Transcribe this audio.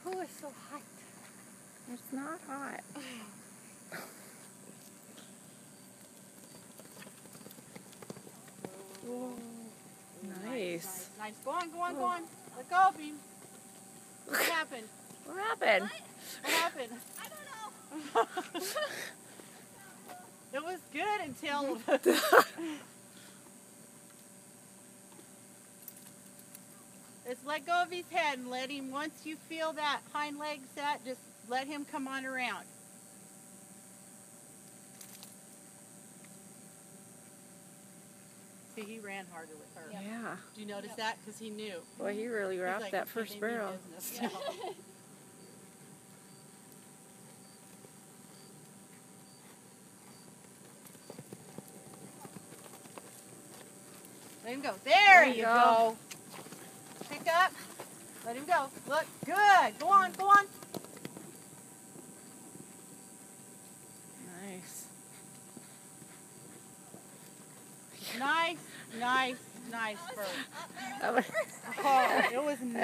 Oh, it's so hot. It's not hot. Whoa. Nice. Nice. Go on, go on, go on. Let go of him. What happened? What happened? What happened? I don't know. It was good until... Just let go of his head and let him, once you feel that hind leg set, just let him come on around. See, he ran harder with her. Yeah. Do you notice that? Because he knew. Boy, he really wrapped like, that first barrel. Yeah. Let him go. There you you go. go. Pick up. Let him go. Look, good. Go on, go on. Nice. Nice, nice, nice bird. That was- Oh, it was nice.